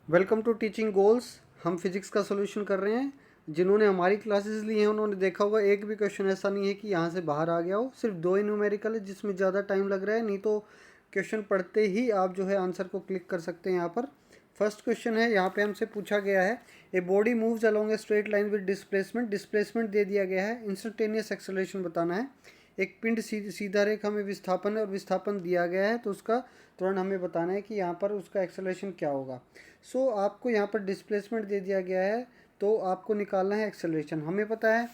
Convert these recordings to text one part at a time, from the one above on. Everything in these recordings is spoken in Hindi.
Welcome to teaching goals. हम फिजिक्स का सोल्यूशन कर रहे हैं। जिन्होंने हमारी क्लासेस ली हैं उन्होंने देखा होगा एक भी क्वेश्चन ऐसा नहीं है कि यहाँ से बाहर आ गया हो। सिर्फ दो ही न्यूमेरिकल है जिसमें ज़्यादा टाइम लग रहा है, नहीं तो क्वेश्चन पढ़ते ही आप जो है आंसर को क्लिक कर सकते हैं। यहाँ पर फर्स्ट क्वेश्चन है, यहाँ पे हमसे पूछा गया है a body moves along a straight line with displacement. Displacement दे दिया गया है, इंस्टेंटेनियस एक्सेलरेशन बताना है। एक पिंड सीधा रेखा में विस्थापन है और विस्थापन दिया गया है, तो उसका तुरंत हमें बताना है कि यहाँ पर उसका एक्सेलरेशन क्या होगा। आपको यहाँ पर डिस्प्लेसमेंट दे दिया गया है, तो आपको निकालना है एक्सेलरेशन। हमें पता है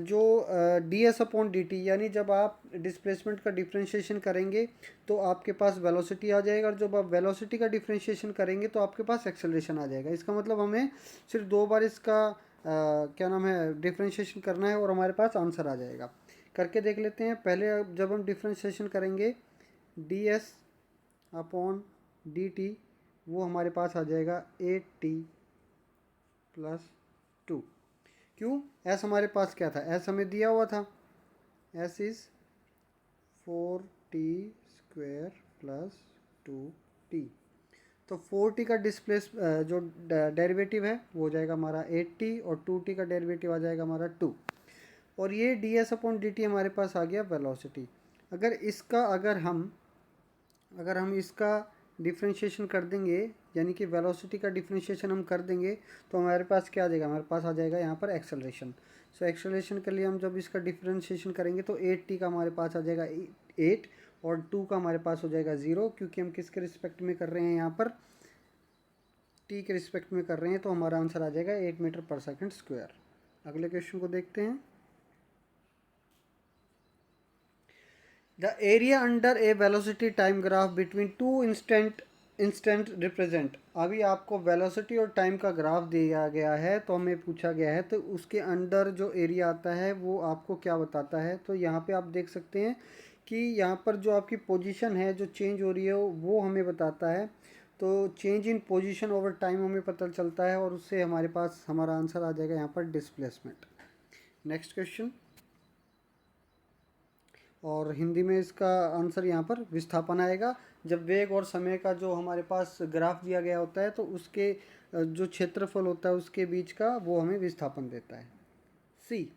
जो D S upon d T, यानी जब आप डिस्प्लेसमेंट का डिफ्रेंशिएशन करेंगे तो आपके पास वेलोसिटी आ जाएगा, और जब आप वेलोसिटी का डिफ्रेंशिएशन करेंगे तो आपके पास एक्सेलरेशन आ जाएगा। इसका मतलब हमें सिर्फ दो बार इसका क्या नाम है डिफ्रेंशिएशन करना है और हमारे पास आंसर आ जाएगा। करके देख लेते हैं। पहले जब हम डिफ्रेंशिएशन करेंगे D S upon d T, वो हमारे पास आ जाएगा 8t+2। क्यों? एस हमारे पास क्या था? एस हमें दिया हुआ था, एस इज़ 4t² + 2t। तो 4t का डिस्प्लेस जो डेरिवेटिव है वो हो जाएगा हमारा 8t, और 2t का डेरिवेटिव आ जाएगा हमारा 2। और ये D S upon d T हमारे पास आ गया वेलोसिटी। अगर हम इसका डिफ्रेंशिएशन कर देंगे, यानी कि वेलोसिटी का डिफ्रेंशिएशन हम कर देंगे, तो हमारे पास क्या आ जाएगा? हमारे पास आ जाएगा यहाँ पर एक्सेलरेशन। एक्सेलरेशन के लिए हम जब इसका डिफ्रेंशिएशन करेंगे तो 8t का हमारे पास आ जाएगा 8, और 2 का हमारे पास हो जाएगा 0, क्योंकि हम किसके रिस्पेक्ट में कर रहे हैं? यहाँ पर t के रिस्पेक्ट में कर रहे हैं, तो हमारा आंसर आ जाएगा 8 मीटर/सेकंड स्क्वायर। अगले क्वेश्चन को देखते हैं। The area under A velocity time graph between two instant represent. अभी आपको वेलोसिटी और टाइम का ग्राफ दिया गया है, तो हमें पूछा गया है तो उसके अंडर जो एरिया आता है वो आपको क्या बताता है। तो यहाँ पे आप देख सकते हैं कि यहाँ पर जो आपकी पोजीशन है जो चेंज हो रही है वो हमें बताता है। तो change in position over time हमें पता चलता है, और उससे हमारे पास हमारा आंसर आ जाएगा यहाँ पर डिस्प्लेसमेंट। नेक्स्ट क्वेश्चन, और हिंदी में इसका आंसर यहाँ पर विस्थापन आएगा। जब वेग और समय का जो हमारे पास ग्राफ दिया गया होता है, तो उसके जो क्षेत्रफल होता है उसके बीच का वो हमें विस्थापन देता है। See,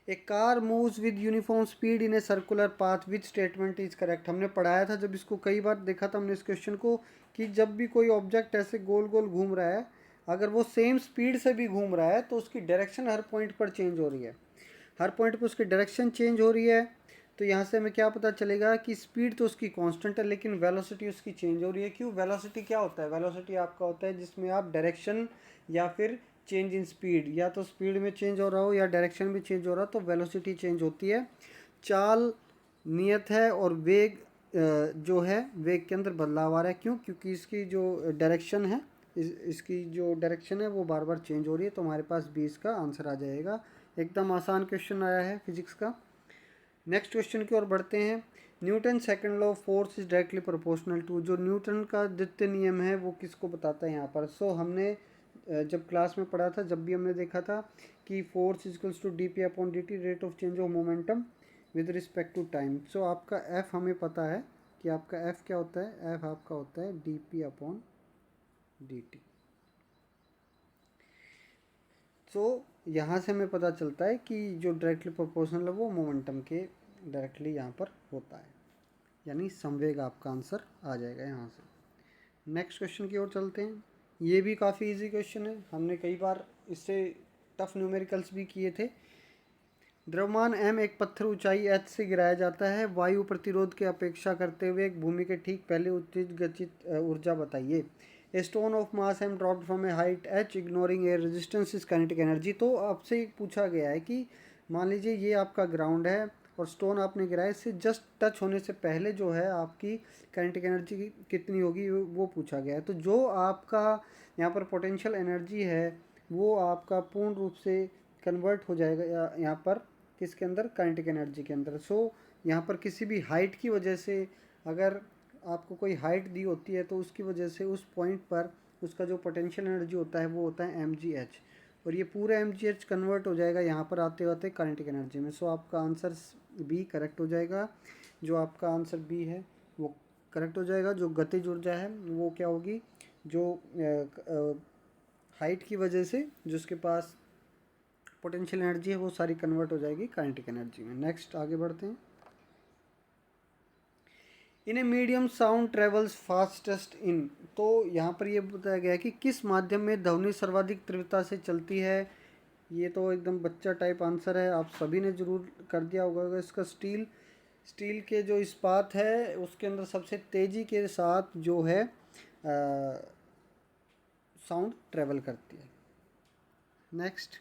a car moves with uniform speed in a circular path which statement is correct. हमने पढ़ाया था, जब इसको कई बार देखा था हमने इस क्वेश्चन को, कि जब भी कोई ऑब्जेक्ट ऐसे गोल गोल घूम रहा है, अगर वो सेम स्पीड से भी घूम रहा है तो उसकी डायरेक्शन हर पॉइंट पर चेंज हो रही है। हर पॉइंट पर उसकी डायरेक्शन चेंज हो रही है। तो यहाँ से हमें क्या पता चलेगा कि स्पीड तो उसकी कांस्टेंट है, लेकिन वेलोसिटी उसकी चेंज हो रही है। क्यों? वेलोसिटी क्या होता है? वेलोसिटी आपका होता है जिसमें आप डायरेक्शन या फिर चेंज इन स्पीड, या तो स्पीड में चेंज हो रहा हो या डायरेक्शन में चेंज हो रहा हो, तो वेलोसिटी चेंज होती है। चाल नियत है, और वेग जो है वेग के अंदर बदलाव आ रहा है। क्यों? क्योंकि इसकी जो डायरेक्शन है, इसकी जो डायरेक्शन है वो बार बार चेंज हो रही है। तो हमारे पास 20 का आंसर आ जाएगा। एकदम आसान क्वेश्चन आया है फिजिक्स का। नेक्स्ट क्वेश्चन की ओर बढ़ते हैं। Newton second law of force is directly proportional to. जो न्यूटन का द्वितीय नियम है वो किसको बताता है यहाँ पर? हमने जब क्लास में पढ़ा था, जब भी हमने देखा था कि force equals to d p upon d t, rate of change of momentum with respect to time. आपका एफ हमें पता है कि आपका एफ क्या होता है। एफ आपका होता है D p upon d T. यहाँ से हमें पता चलता है कि जो डायरेक्टली प्रोपोर्शनल है वो मोमेंटम के डायरेक्टली यहाँ पर होता है, यानी संवेग आपका आंसर आ जाएगा यहाँ से। नेक्स्ट क्वेश्चन की ओर चलते हैं। ये भी काफ़ी इजी क्वेश्चन है, हमने कई बार इससे टफ न्यूमेरिकल्स भी किए थे। द्रव्यमान m एक पत्थर ऊंचाई h से गिराया जाता है। वायु प्रतिरोध की अपेक्षा करते हुए एक भूमि के ठीक पहले उत्तेजित गतिज ऊर्जा बताइए। A stone of mass m dropped from A height h ignoring air resistance is kinetic energy. तो आपसे पूछा गया है कि मान लीजिए ये आपका ग्राउंड है और स्टोन आपने गिराया, इससे जस्ट टच होने से पहले जो है आपकी काइनेटिक एनर्जी कितनी होगी वो पूछा गया है। तो जो आपका यहाँ पर पोटेंशियल एनर्जी है वो आपका पूर्ण रूप से कन्वर्ट हो जाएगा यहाँ पर किसके अंदर? काइनेटिक एनर्जी के अंदर। यहाँ पर किसी भी हाइट की वजह से, अगर आपको कोई हाइट दी होती है तो उसकी वजह से उस पॉइंट पर उसका जो पोटेंशियल एनर्जी होता है वो होता है mgh, और ये पूरा mgh कन्वर्ट हो जाएगा यहाँ पर आते आते काइनेटिक एनर्जी में। आपका आंसर बी करेक्ट हो जाएगा। जो आपका आंसर बी है वो करेक्ट हो जाएगा। जो गतिज ऊर्जा है वो क्या होगी? जो हाइट की वजह से जो उसके पास पोटेंशियल एनर्जी है वो सारी कन्वर्ट हो जाएगी काइनेटिक एनर्जी में। नेक्स्ट आगे बढ़ते हैं। In a medium sound travels fastest in, तो यहाँ पर ये बताया गया है कि किस माध्यम में ध्वनि सर्वाधिक तीव्रता से चलती है। ये तो एकदम बच्चा टाइप आंसर है, आप सभी ने जरूर कर दिया होगा। इसका स्टील, स्टील के जो इस्पात है उसके अंदर सबसे तेज़ी के साथ जो है साउंड ट्रेवल करती है। Next,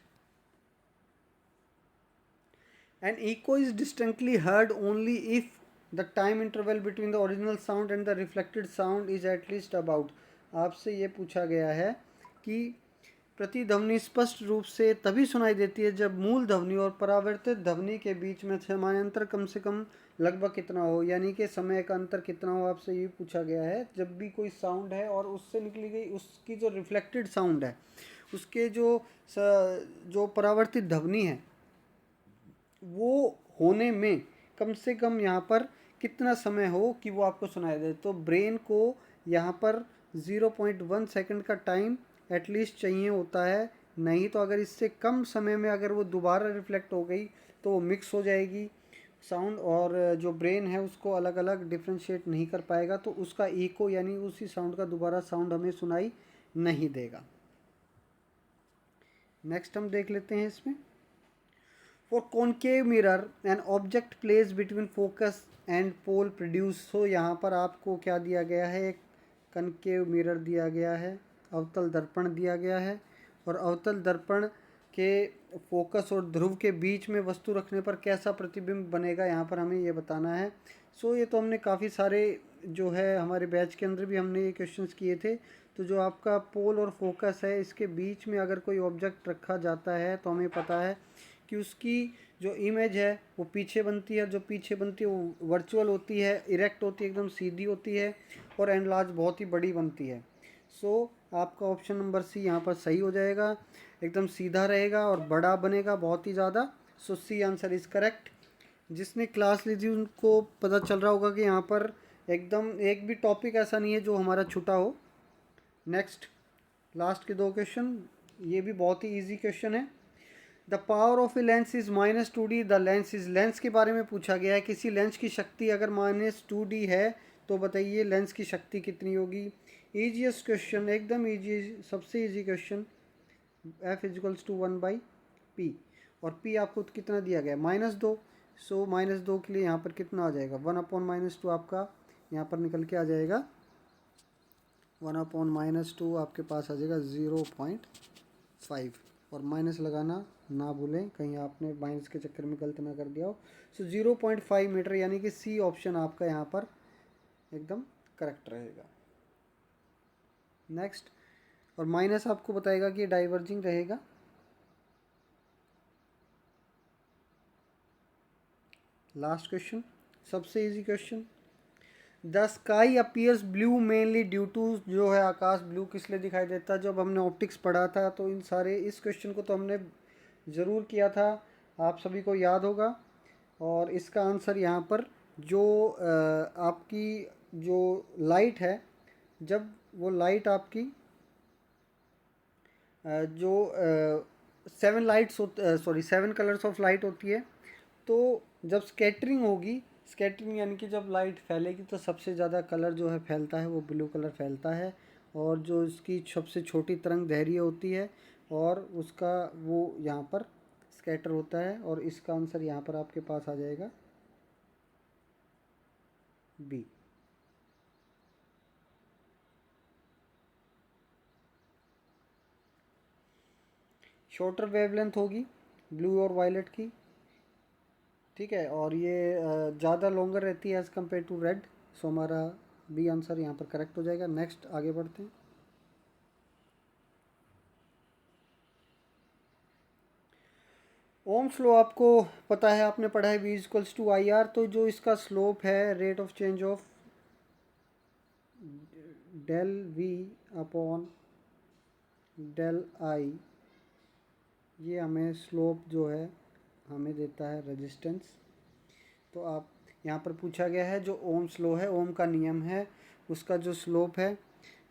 an echo is distinctly heard only if the time interval between the original sound and the reflected sound is at least about. आपसे ये पूछा गया है कि प्रतिध्वनि स्पष्ट रूप से तभी सुनाई देती है जब मूल ध्वनि और परावर्तित ध्वनि के बीच में समानांतर कम से कम लगभग कितना हो, यानी कि समय का अंतर कितना हो। आपसे ये पूछा गया है जब भी कोई साउंड है और उससे निकली गई उसकी जो रिफ्लेक्टेड साउंड है उसके जो परावर्तित ध्वनि है वो होने में कम से कम यहाँ पर कितना समय हो कि वो आपको सुनाई दे। तो ब्रेन को यहाँ पर 0.1 सेकंड का टाइम एटलीस्ट चाहिए होता है, नहीं तो अगर इससे कम समय में अगर वो दोबारा रिफ्लेक्ट हो गई तो वो मिक्स हो जाएगी साउंड, और जो ब्रेन है उसको अलग अलग डिफ्रेंशिएट नहीं कर पाएगा, तो उसका इको यानी उसी साउंड का दोबारा साउंड हमें सुनाई नहीं देगा। नेक्स्ट हम देख लेते हैं इसमें। For concave mirror, an object placed between focus and pole produce। so यहाँ पर आपको क्या दिया गया है, एक कनकेव मिरर दिया गया है, अवतल दर्पण दिया गया है, और अवतल दर्पण के फोकस और ध्रुव के बीच में वस्तु रखने पर कैसा प्रतिबिंब बनेगा, यहाँ पर हमें ये बताना है। ये तो हमने काफ़ी सारे जो है हमारे बैच के अंदर भी हमने ये क्वेश्चंस किए थे। तो जो आपका पोल और फोकस है इसके बीच में अगर कोई ऑब्जेक्ट रखा जाता है तो हमें पता है कि उसकी जो इमेज है वो पीछे बनती है, जो पीछे बनती है वो वर्चुअल होती है, इरेक्ट होती है, एकदम सीधी होती है, और एनलार्ज बहुत ही बड़ी बनती है। आपका ऑप्शन नंबर सी यहाँ पर सही हो जाएगा, एकदम सीधा रहेगा और बड़ा बनेगा बहुत ही ज़्यादा। C answer is correct. जिसने क्लास ली थी उनको पता चल रहा होगा कि यहाँ पर एकदम एक भी टॉपिक ऐसा नहीं है जो हमारा छूटा हो। नेक्स्ट, लास्ट के दो क्वेश्चन, ये भी बहुत ही इजी क्वेश्चन है। The power of a lens is -2D, the lens is, lens के बारे में पूछा गया है। किसी लेंस की शक्ति अगर -2D है तो बताइए लेंस की शक्ति कितनी होगी। ईजीएस्ट क्वेश्चन, एकदम ईजी, सबसे easy question. F equals to 1/P, और P आपको कितना दिया गया है, -2। -2 के लिए यहाँ पर कितना आ जाएगा, 1/-2 आपका यहाँ पर निकल के आ जाएगा। 1/-2 आपके पास आ जाएगा 0.5, और माइनस लगाना ना भूलें, कहीं आपने माइनस के चक्कर में गलत ना कर दिया हो। 0.5 मीटर, यानी कि सी ऑप्शन आपका यहाँ पर एकदम करेक्ट रहेगा। नेक्स्ट, और माइनस आपको बताएगा कि डाइवर्जिंग रहेगा। लास्ट क्वेश्चन, सबसे easy question. The sky appears blue mainly due to, जो है आकाश ब्लू किस लिए दिखाई देता है। जब हमने ऑप्टिक्स पढ़ा था तो इन सारे इस क्वेश्चन को तो हमने ज़रूर किया था, आप सभी को याद होगा। और इसका आंसर यहाँ पर जो आपकी जो लाइट है, जब वो लाइट आपकी जो 7 कलर्स ऑफ लाइट होती है, तो जब स्कैटरिंग होगी, स्कैटरिंग यानी कि जब लाइट फैलेगी तो सबसे ज़्यादा कलर जो है फैलता है वो ब्लू कलर फैलता है, और जो इसकी सबसे छोटी तरंग दैर्घ्य होती है और उसका वो यहाँ पर स्कैटर होता है, और इसका आंसर यहाँ पर आपके पास आ जाएगा बी। शॉर्टर वेवलेंथ होगी ब्लू और वायलेट की, ठीक है, और ये ज़्यादा लॉन्गर रहती है एज़ कम्पेयर टू रेड। हमारा बी आंसर यहाँ पर करेक्ट हो जाएगा। नेक्स्ट आगे बढ़ते हैं। ओम स्लो आपको पता है, आपने पढ़ा है V इक्वल्स टू IR। तो जो इसका स्लोप है, rate of change of del V upon del I, ये हमें स्लोप जो है हमें देता है रेजिस्टेंस। तो आप यहाँ पर पूछा गया है जो ओम स्लो है, ओम का नियम है, उसका जो स्लोप है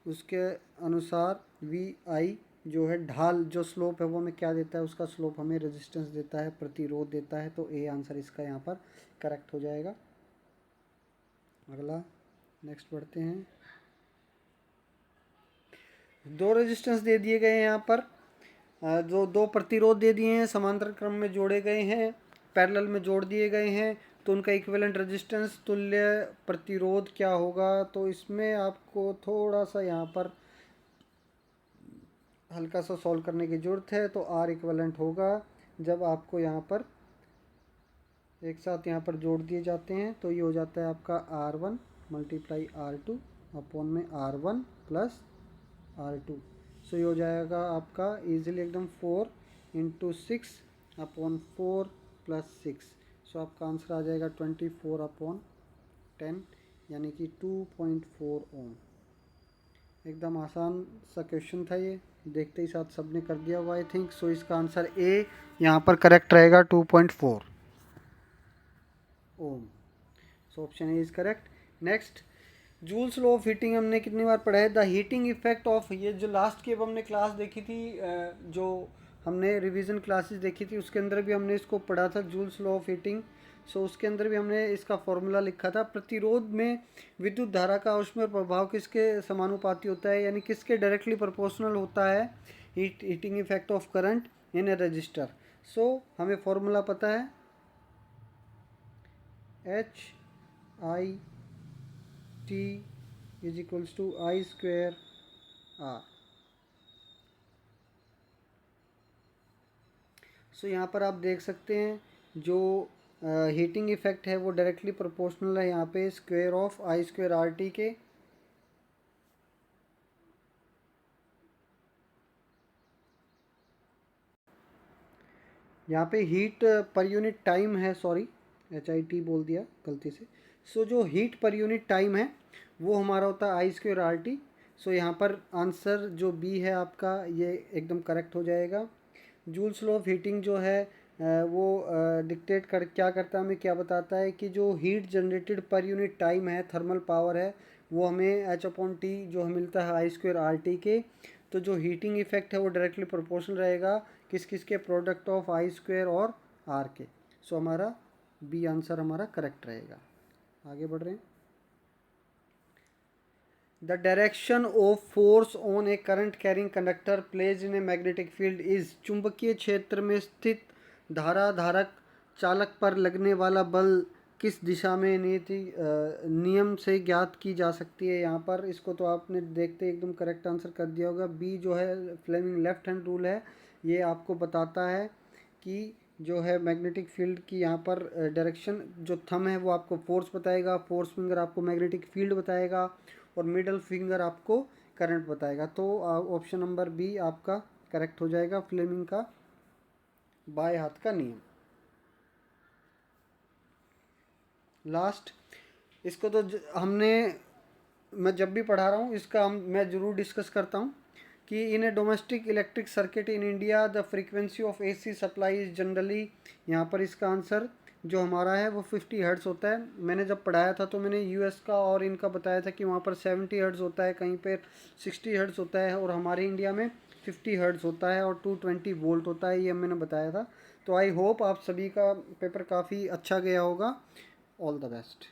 उसके अनुसार वी आई जो है ढाल, जो स्लोप है वो हमें क्या देता है, उसका स्लोप हमें रेजिस्टेंस देता है, प्रतिरोध देता है। तो ए आंसर इसका यहाँ पर करेक्ट हो जाएगा। अगला नेक्स्ट बढ़ते हैं। दो रेजिस्टेंस दे दिए गए हैं यहाँ पर, जो दो प्रतिरोध दे दिए हैं, समांतर क्रम में जोड़े गए हैं, पैरेलल में जोड़ दिए गए हैं, तो उनका इक्विवेलेंट रेजिस्टेंस तुल्य प्रतिरोध क्या होगा। तो इसमें आपको थोड़ा सा यहाँ पर हल्का सा सॉल्व करने की ज़रूरत है। तो आर इक्विवेलेंट होगा जब आपको यहाँ पर एक साथ यहाँ पर जोड़ दिए जाते हैं, तो ये हो जाता है आपका R1 मल्टीप्लाई R2 अपॉन में R1 प्लस R2। सो ये हो जाएगा आपका इजीली एकदम 4 इंटू 6 अपॉन 4 प्लस 6। सो आपका आंसर आ जाएगा 24 अपॉन 10 यानी कि 2.4 ओम। एकदम आसान सा क्वेश्चन था ये, देखते ही साथ सबने कर दिया हुआ आई थिंक। सो इसका आंसर ए यहाँ पर करेक्ट रहेगा 2.4 ohm. So option A is correct. Next, Joule's law of heating हमने कितनी बार पढ़ा है। द हीटिंग इफेक्ट ऑफ, ये जो लास्ट की अब हमने क्लास देखी थी, जो हमने रिवीजन क्लासेस देखी थी उसके अंदर भी हमने इसको पढ़ा था, जूल्स लॉ ऑफ हीटिंग। सो उसके अंदर भी हमने इसका फॉर्मूला लिखा था। प्रतिरोध में विद्युत धारा का उसमें प्रभाव किसके समानुपाती होता है, यानी किसके डायरेक्टली प्रोपोर्शनल होता है, heating effect of current in a resistor. So हमें फॉर्मूला पता है, H I T is equals to I square R. So यहाँ पर आप देख सकते हैं जो हीटिंग इफेक्ट है वो डायरेक्टली प्रोपोर्शनल है यहाँ पे square of I square R T के। यहाँ पे हीट पर यूनिट टाइम है, सॉरी एच आई टी बोल दिया गलती से। सो जो हीट पर यूनिट टाइम है वो हमारा होता है आई स्क्वेयर आर टी। सो यहाँ पर आंसर जो बी है आपका ये एकदम करेक्ट हो जाएगा। जूल्स लॉ ऑफ हीटिंग जो है वो डिक्टेट कर क्या करता है, हमें क्या बताता है कि जो heat generated per unit time है, थर्मल पावर है, वो हमें एच अपॉन टी जो मिलता है आई स्क्वेयर आर टी के। तो जो हीटिंग इफेक्ट है वो डायरेक्टली प्रोपोर्शनल रहेगा किस किस के, प्रोडक्ट ऑफ आई स्क्वेयर और आर के। सो हमारा बी आंसर हमारा करेक्ट रहेगा। आगे बढ़ रहे हैं। The direction of force on a current carrying conductor placed in a magnetic field is, चुंबकीय क्षेत्र में स्थित धारा धारक चालक पर लगने वाला बल किस दिशा में नियम से ज्ञात की जा सकती है। यहाँ पर इसको तो आपने देखते एकदम करेक्ट आंसर कर दिया होगा। बी जो है फ्लेमिंग लेफ्ट हैंड रूल है, ये आपको बताता है कि जो है मैग्नेटिक फील्ड की यहाँ पर डायरेक्शन, जो थंब है वो आपको फोर्स बताएगा, फोर्स फिंगर आपको मैग्नेटिक फील्ड बताएगा, और मिडल फिंगर आपको करंट बताएगा। तो ऑप्शन नंबर बी आपका करेक्ट हो जाएगा, फ्लेमिंग का बाएं हाथ का नियम। लास्ट, इसको तो हमने, मैं जब भी पढ़ा रहा हूँ इसका मैं ज़रूर डिस्कस करता हूँ कि in a domestic electric circuit in India the frequency of AC supply is generally, यहाँ पर इसका आंसर जो हमारा है वो 50 हर्ट्ज़ होता है। मैंने जब पढ़ाया था तो मैंने यूएस का और इनका बताया था कि वहाँ पर 70 हर्ट्ज़ होता है, कहीं पर 60 हर्ट्ज़ होता है, और हमारे इंडिया में 50 हर्ट्ज़ होता है और 220 वोल्ट होता है, ये मैंने बताया था। तो आई होप आप सभी का पेपर काफ़ी अच्छा गया होगा। All the best.